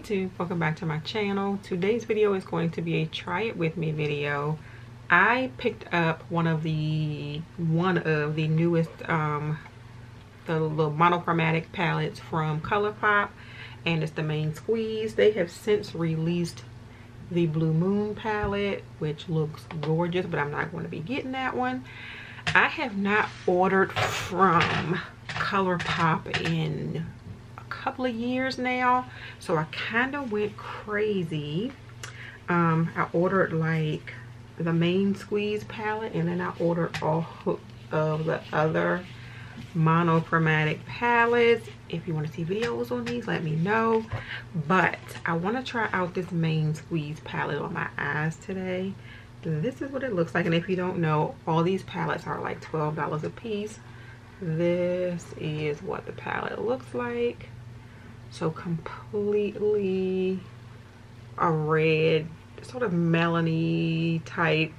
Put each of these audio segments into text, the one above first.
YouTube, welcome back to my channel. Today's video is going to be a try it with me video. I picked up one of the newest the little monochromatic palettes from Colourpop, and it's the main squeeze. They have since released the Blue Moon palette, which looks gorgeous, but I'm not going to be getting that one. I have not ordered from Colourpop in a couple of years now, so I kind of went crazy. I ordered like the main squeeze palette, and then I ordered all of the other monochromatic palettes. If you want to see videos on these, let me know. But I want to try out this main squeeze palette on my eyes today. This is what it looks like, and if you don't know, all these palettes are like $12 a piece. This is what the palette looks like. So completely a red, sort of melony type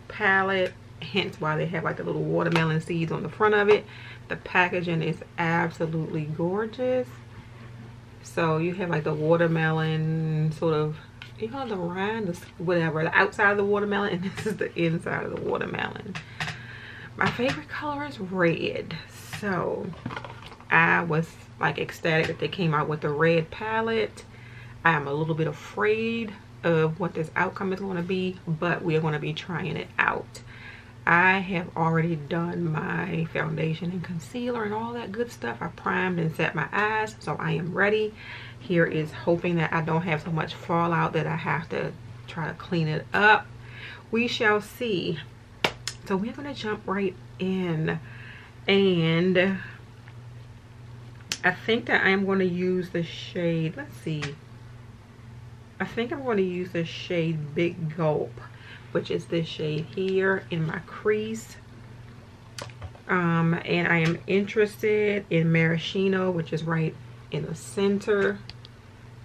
palette, hence why they have like the little watermelon seeds on the front of it. The packaging is absolutely gorgeous. So you have like the watermelon sort of, you know, the rind, whatever, the outside of the watermelon, and this is the inside of the watermelon. My favorite color is red, so I was like ecstatic that they came out with the red palette. I am a little bit afraid of what this outcome is going to be, but we are going to be trying it out. I have already done my foundation and concealer and all that good stuff. I primed and set my eyes, so I am ready. Here is hoping that I don't have so much fallout that I have to try to clean it up. We shall see. So we're going to jump right in, and I think that I'm going to use the shade, let's see, I think I'm going to use the shade Big Gulp, which is this shade here in my crease. And I am interested in Maraschino, which is right in the center.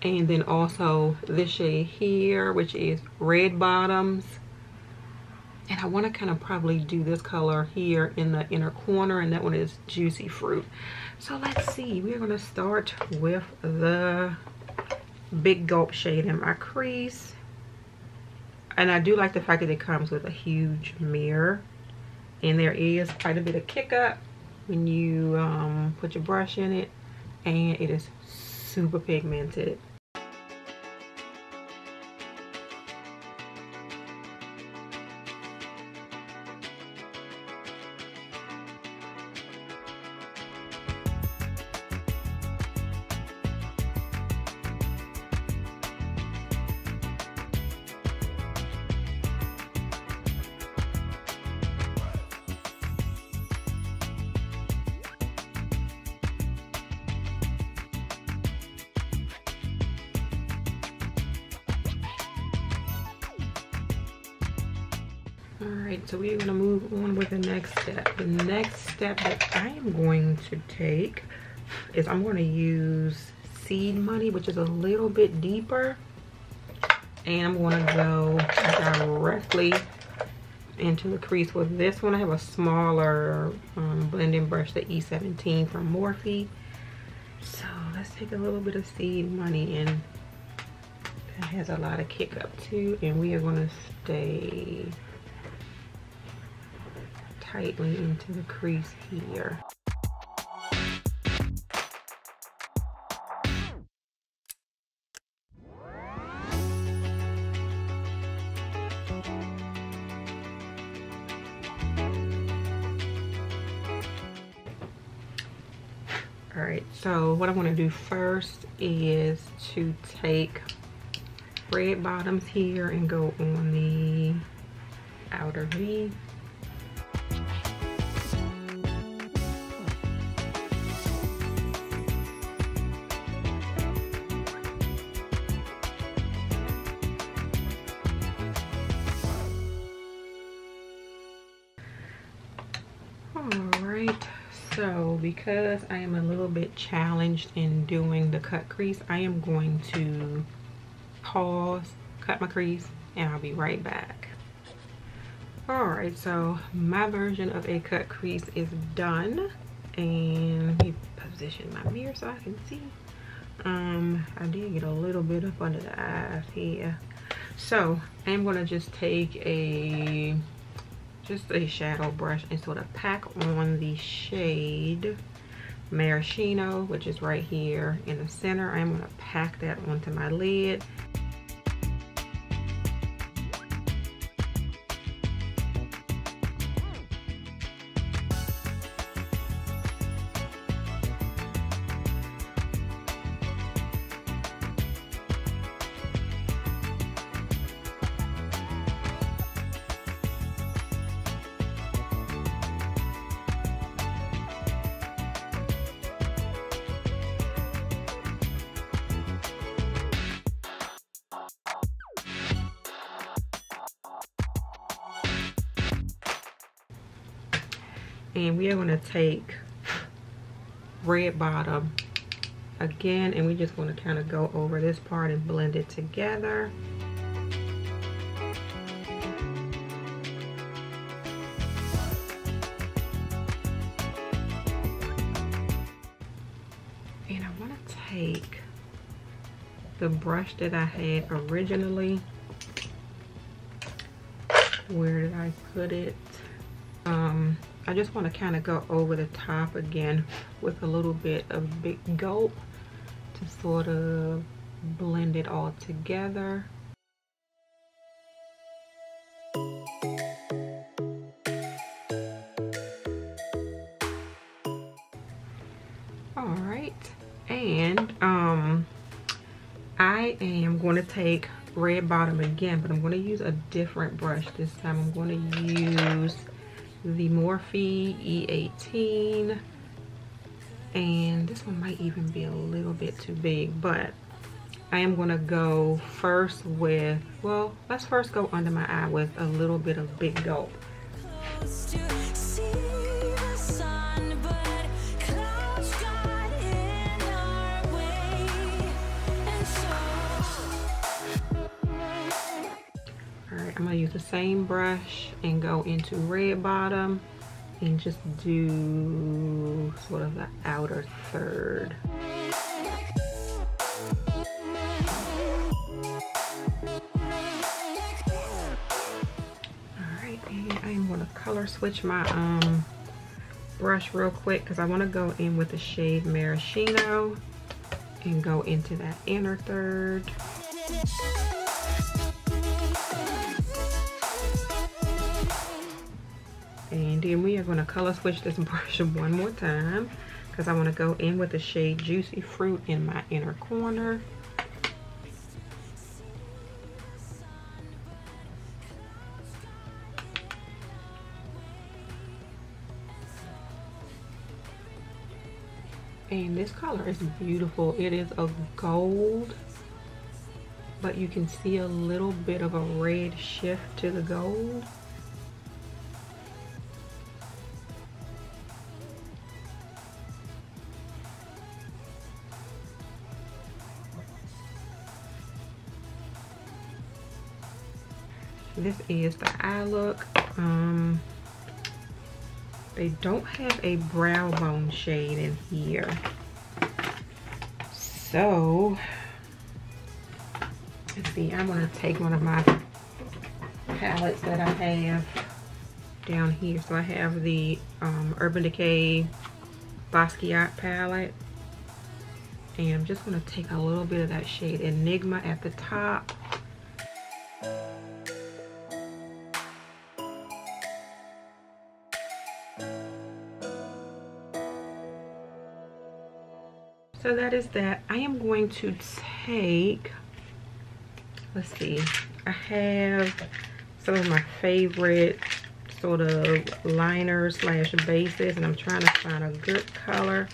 And then also this shade here, which is Red Bottoms. And I want to kind of probably do this color here in the inner corner, and that one is Juicy Fruit. So let's see, we're going to start with the Big Gulp shade in my crease. And I do like the fact that it comes with a huge mirror, and there is quite a bit of kick up when you put your brush in it, and it is super pigmented. Alright, so we're going to move on with the next step. The next step that I am going to take is I'm going to use Seed Money, which is a little bit deeper. And I'm going to go directly into the crease with this one. I have a smaller blending brush, the E17 from Morphe. So let's take a little bit of Seed Money, and that has a lot of kick up too. And we are going to stay tightly into the crease here. All right, so what I want to do first is to take Red Bottoms here and go on the outer V. Alright, so because I am a little bit challenged in doing the cut crease, I am going to pause, cut my crease, and I'll be right back. Alright, so my version of a cut crease is done, and let me position my mirror so I can see. I did get a little bit up under the eyes here. So I'm gonna just take a shadow brush and sort of pack on the shade Maraschino, which is right here in the center. I'm gonna pack that onto my lid. And we are going to take red bottom again, and we just want to kind of go over this part and blend it together. And I want to take the brush that I had originally. Where did I put it? I just want to kind of go over the top again with a little bit of big gulp to sort of blend it all together. All right, and I am going to take red bottom again, but I'm going to use a different brush this time. I'm going to use the Morphe E18, and this one might even be a little bit too big, but I am going to go first with, well, let's first go under my eye with a little bit of big gulp. I'm gonna use the same brush and go into red bottom and just do sort of the outer third. Alright, and I am gonna color switch my brush real quick because I want to go in with the shade Maraschino and go into that inner third. And then we are going to color switch this brush one more time because I want to go in with the shade Juicy Fruit in my inner corner. And this color is beautiful. It is a gold, but you can see a little bit of a red shift to the gold. This is the eye look. They don't have a brow bone shade in here. So, let's see, I'm gonna take one of my palettes that I have down here. So I have the Urban Decay Basquiat palette. And I'm just gonna take a little bit of that shade Enigma at the top. So that is that. I am going to take, let's see, I have some of my favorite sort of liners slash bases, and I'm trying to find a good color.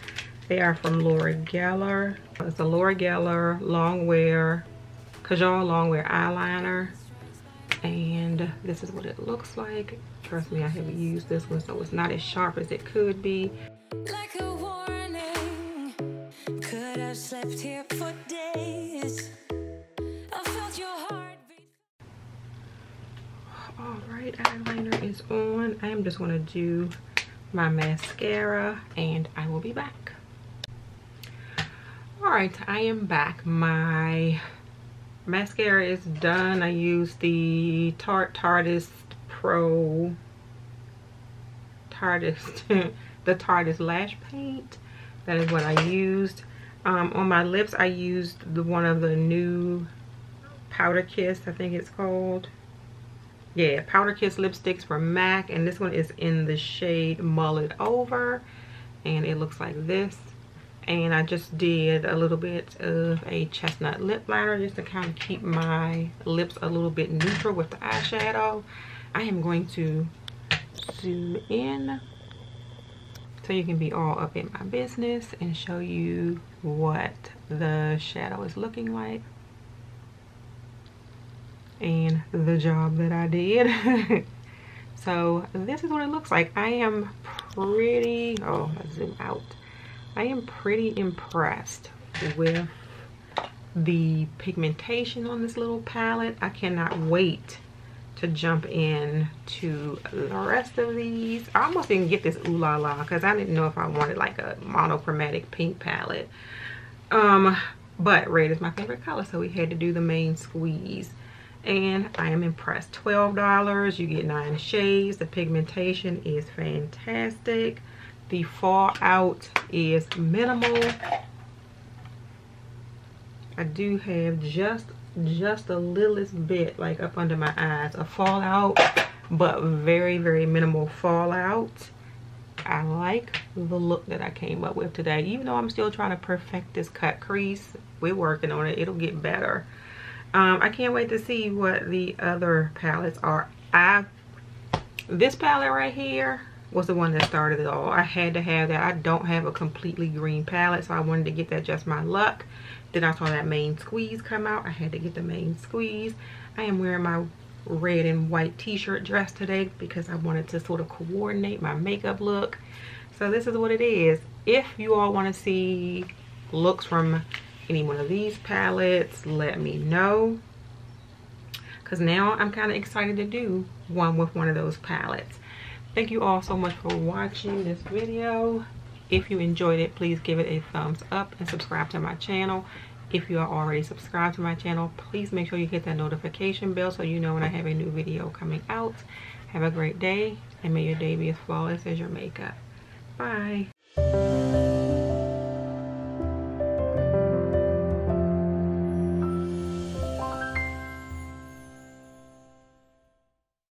They are from Laura Geller. It's a Laura Geller Longwear, Kajal Longwear eyeliner. And this is what it looks like. Trust me, I haven't used this one, so it's not as sharp as it could be. Like a warning, could have slept here for days. I felt your heartbeat. Alright, eyeliner is on. I am just going to do my mascara and I will be back. Alright, I am back. My mascara is done. I used the Tarteist the Tarteist Lash paint. That is what I used. On my lips, I used one of the new Powder Kiss, I think it's called. Yeah, Powder Kiss lipsticks from MAC, and this one is in the shade Mull It Over, and it looks like this. And I just did a little bit of a Chestnut lip liner just to kind of keep my lips a little bit neutral with the eyeshadow. I am going to zoom in so you can be all up in my business and show you what the shadow is looking like and the job that I did. So this is what it looks like. I am pretty, oh, let's zoom out. I am pretty impressed with the pigmentation on this little palette. I cannot wait to jump in to the rest of these. I almost didn't get this Ooh La La because I didn't know if I wanted like a monochromatic pink palette. But red is my favorite color, so we had to do the main squeeze. And I am impressed. $12, you get 9 shades. The pigmentation is fantastic. The fallout is minimal. I do have just the littlest bit like up under my eyes of fallout, but very, very minimal fallout. I like the look that I came up with today. Even though I'm still trying to perfect this cut crease, we're working on it. It'll get better. I can't wait to see what the other palettes are. This palette right here was the one that started it all. I had to have that. I don't have a completely green palette, so I wanted to get that just my luck. Then I saw that main squeeze come out. I had to get the main squeeze. I am wearing my red and white t-shirt dress today because I wanted to sort of coordinate my makeup look. So this is what it is. If you all want to see looks from any one of these palettes, let me know, because now I'm kind of excited to do one with one of those palettes. Thank you all so much for watching this video. If you enjoyed it, please give it a thumbs up and subscribe to my channel. If you are already subscribed to my channel, please make sure you hit that notification bell so you know when I have a new video coming out. Have a great day, and may your day be as flawless as your makeup. Bye.